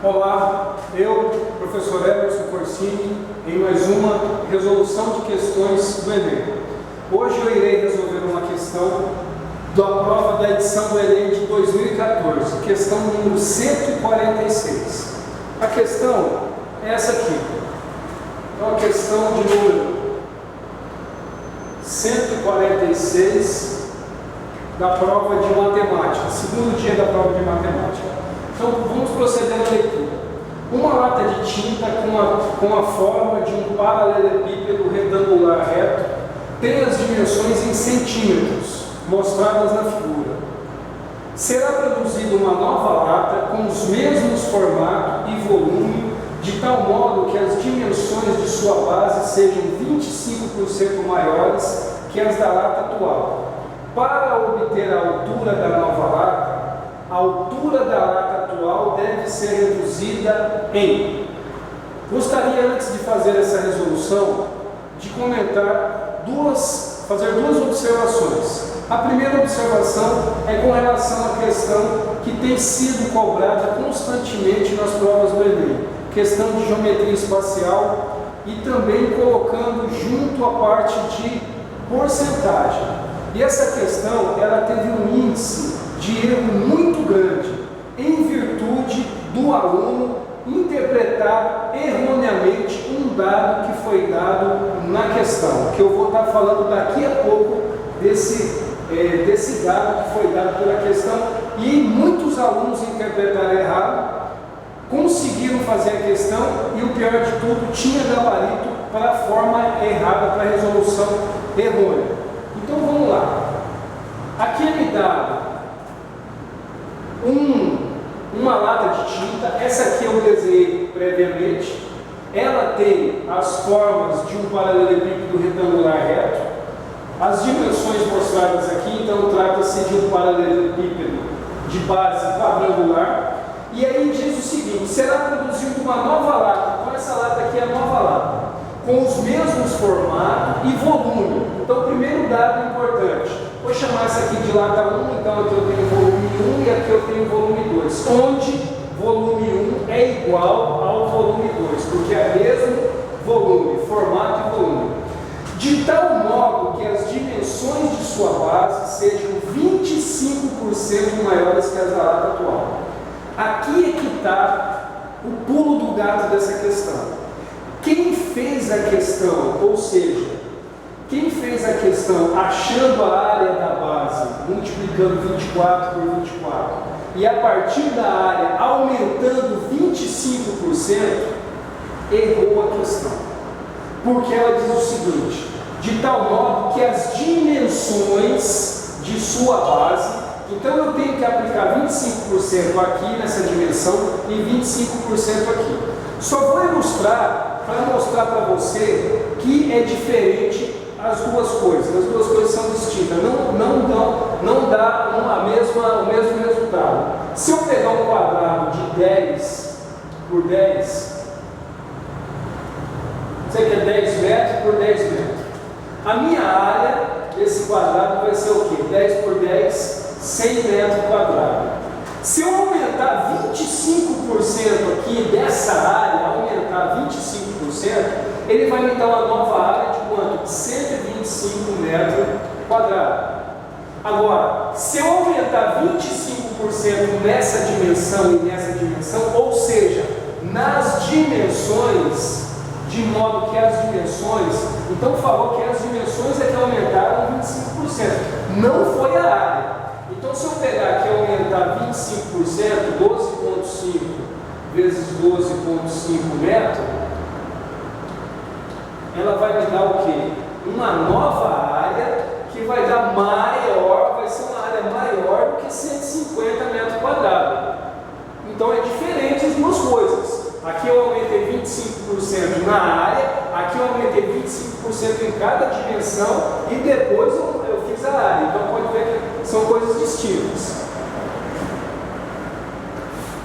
Olá, eu, professor Emerson Corsini, em mais uma resolução de questões do Enem. Hoje eu irei resolver uma questão da prova da edição do Enem de 2014, questão número 146. A questão é essa aqui. É uma questão de número 146 da prova de matemática, segundo dia da prova de matemática. Então, vamos proceder na leitura. Uma lata de tinta com a forma de um paralelepípedo retangular reto tem as dimensões em centímetros, mostradas na figura. Será produzida uma nova lata com os mesmos formato e volume, de tal modo que as dimensões de sua base sejam 25% maiores que as da lata atual. Para obter a altura da nova lata, a altura da lata atual deve ser reduzida em... Gostaria, antes de fazer essa resolução, de fazer duas observações. A primeira observação é com relação à questão que tem sido cobrada constantemente nas provas do Enem, questão de geometria espacial, e também colocando junto a parte de porcentagem. E essa questão, ela teve um índice de erro muito grande, em virtude do aluno interpretar erroneamente um dado que foi dado na questão, que eu vou estar falando daqui a pouco desse dado que foi dado pela questão, e muitos alunos interpretaram errado, conseguiram fazer a questão e, o pior de tudo, tinha gabarito para a forma errada, para a resolução errônea. Então vamos lá. Aqui é me dado uma lata de tinta. Essa aqui eu desenhei previamente. Ela tem as formas de um paralelepípedo retangular reto, as dimensões mostradas aqui. Então trata-se de um paralelepípedo de base quadrangular. E aí diz o seguinte: será produzida uma nova lata. Então essa lata aqui é a nova lata, com os mesmos formatos e volume. Então, primeiro dado importante, vou chamar essa aqui de lata 1, então aqui eu tenho volume 1 e aqui eu tenho volume 2, onde volume 1 é igual ao volume 2, porque é o mesmo volume, formato e volume, de tal modo que as dimensões de sua base sejam 25% maiores que as da lata atual. Aqui é que está o pulo do gato dessa questão. Quem fez a questão, ou seja, quem fez a questão achando a área da base, multiplicando 24 por 24, e a partir da área aumentando 25%, errou a questão. Porque ela diz o seguinte: de tal modo que as dimensões de sua base, então eu tenho que aplicar 25% aqui nessa dimensão e 25% aqui. Só vou ilustrar para mostrar para você que é diferente as duas coisas são distintas, não dá o mesmo resultado. Se eu pegar um quadrado de 10 por 10, você quer 10 metros por 10 metros, a minha área desse quadrado vai ser o quê? 10 por 10, 100 metros quadrados. Se eu aumentar 25% aqui dessa área, aumentar 25%, ele vai me dar uma nova área de quanto? 125 metros quadrados. Agora, se eu aumentar 25% nessa dimensão e nessa dimensão, ou seja, nas dimensões, de modo que as dimensões, então falou que as dimensões é que aumentaram 25%, não foi a área. Então, se eu pegar aqui e aumentar 25%, 12,5 vezes 12,5 metros, ela vai me dar o quê? Uma nova área que vai dar maior, vai ser uma área maior do que 150 metros quadrados. Então, é diferente as duas coisas. Aqui eu aumentei 25% na área, aqui eu aumentei 25% em cada dimensão e depois eu fiz a área. Então pode ver que são coisas distintas.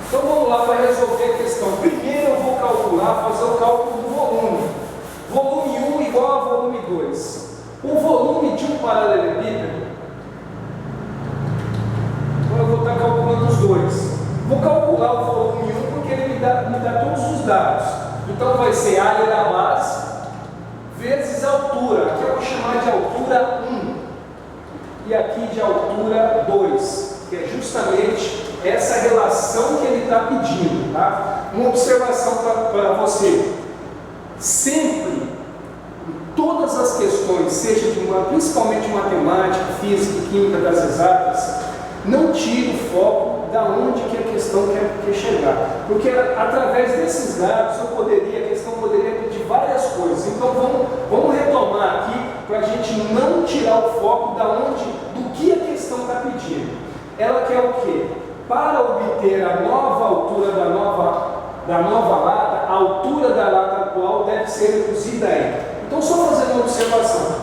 Então vamos lá para resolver a questão. Primeiro eu vou fazer o cálculo do volume. Volume 1 igual a volume 2. O volume de um paralelepípedo, então eu vou estar calculando os dois. Vou calcular o volume 1 porque ele me me dá todos os dados. Então vai ser a área da base vezes a altura. Aqui eu vou chamar de altura 1 e aqui de altura 2, que é justamente essa relação que ele está pedindo. Tá? Uma observação para você: sempre, em todas as questões, seja principalmente matemática, física, química, das exatas, não tire o foco da onde que a questão quer chegar, porque através desses dados a questão poderia pedir várias coisas. Então vamos retomar aqui para a gente não tirar o foco do que a questão está pedindo. Ela quer o quê? Para obter a nova altura da nova lata, a altura da lata atual deve ser reduzida em. Então, só fazendo uma observação: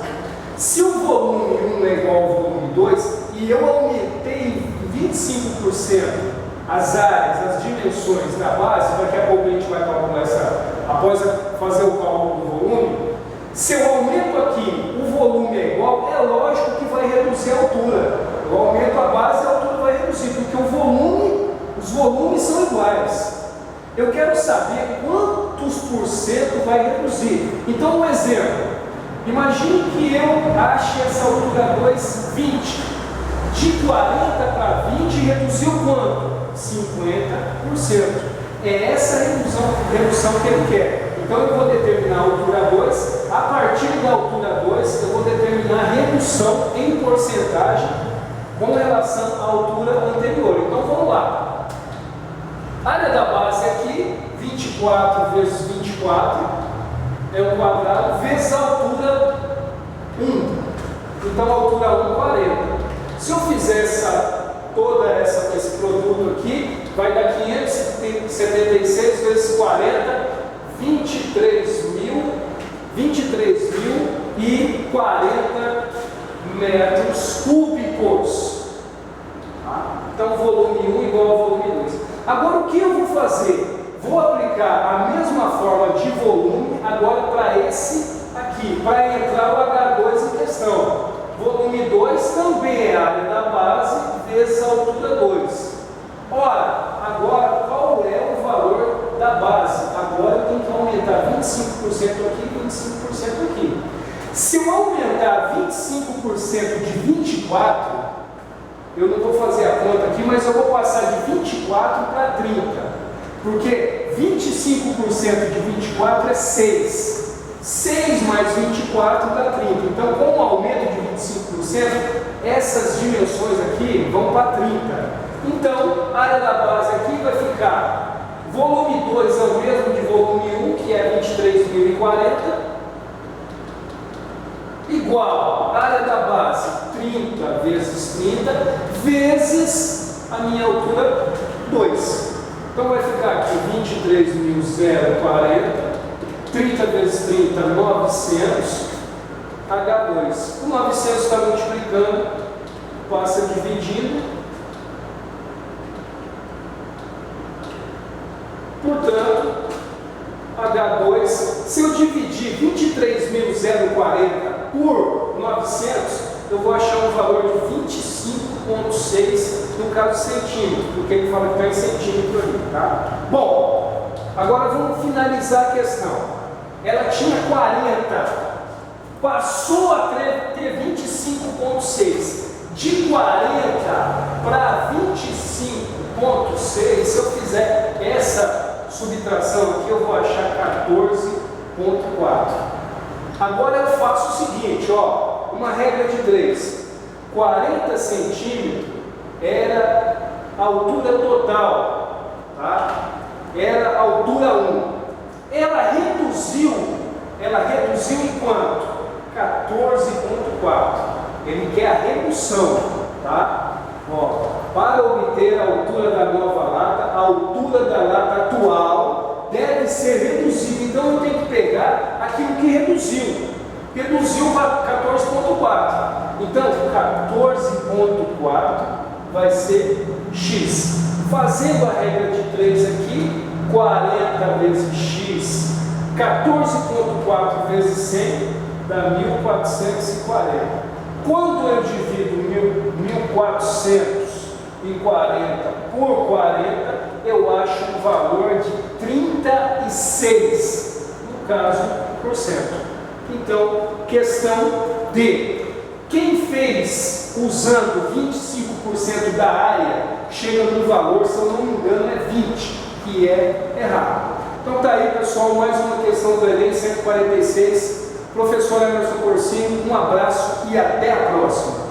se o volume 1 é igual ao volume 2 e eu aumentei 25% as áreas, as dimensões da base, daqui a pouco a gente vai calcular após fazer o cálculo do volume. Se eu aumento aqui, o volume é igual, é lógico que vai reduzir a altura. Eu aumento a base, a altura vai reduzir, porque os volumes são iguais. Eu quero saber quantos por cento vai reduzir. Então, um exemplo: imagine que eu ache essa altura 2, 20. De 40 para 20 reduziu quanto? 50%. É essa redução que ele quer. Então eu vou determinar a altura 2. A partir da altura 2, eu vou determinar a redução em porcentagem com relação à altura anterior. Então vamos lá. A área da base aqui, 24 vezes 24, é um quadrado, vezes a altura 1. Então a altura 1, 40. Se eu fizer esse produto aqui, vai dar 576 vezes 40, 23.040 metros cúbicos. Tá? Então, volume 1 igual ao volume 2. Agora, o que eu vou fazer? Vou aplicar a mesma forma de volume agora para esse aqui, para entrar o H2 em questão. Volume 2 também é a área da base vezes a altura 2. Ora, agora qual é o valor da base? Agora eu tenho que aumentar 25% aqui e 25% aqui. Se eu aumentar 25% de 24, eu não vou fazer a conta aqui, mas eu vou passar de 24 para 30. Porque 25% de 24 é 6. 6 mais 24 dá 30. Então, com o aumento de 25%, essas dimensões aqui vão para 30. Então, a área da base aqui vai ficar, volume 2 é o mesmo de volume 1, que é 23.040, igual a área da base 30 vezes 30, vezes a minha altura 2. Então, vai ficar aqui 23.040, 30 vezes 30, 900, H2. O 900 está multiplicando, passa dividindo. Portanto, H2, se eu dividir 23.040 por 900, eu vou achar um valor de 25,6 no caso centímetro, porque ele fala que está em centímetro ali, tá? Bom, agora vamos finalizar a questão. Ela tinha 40, passou a ter 25,6. De 40 para 25,6, se eu fizer essa subtração aqui, eu vou achar 14,4. Agora eu faço o seguinte, ó, uma regra de 3. 40 centímetros era a altura total, tá? Era a altura 1. Ela reduziu em quanto? 14,4. Ele quer a redução, tá? Ó, para obter a altura da nova lata, a altura da lata atual deve ser reduzida. Então eu tenho que pegar aquilo que reduziu. Reduziu para 14,4. Então 14,4 vai ser x. Fazendo a regra de 3 aqui, 40 vezes x, 14,4 vezes 100 dá 1440. Quando eu divido 1400 em 40 por 40, eu acho um valor de 36, no caso, por cento. Então, questão D. Quem fez usando 25% da área, chega no valor, se eu não me engano, é 20, que é errado. Então tá aí, pessoal, mais uma questão do Enem 146. Professor Emerson Corsini, um abraço e até a próxima.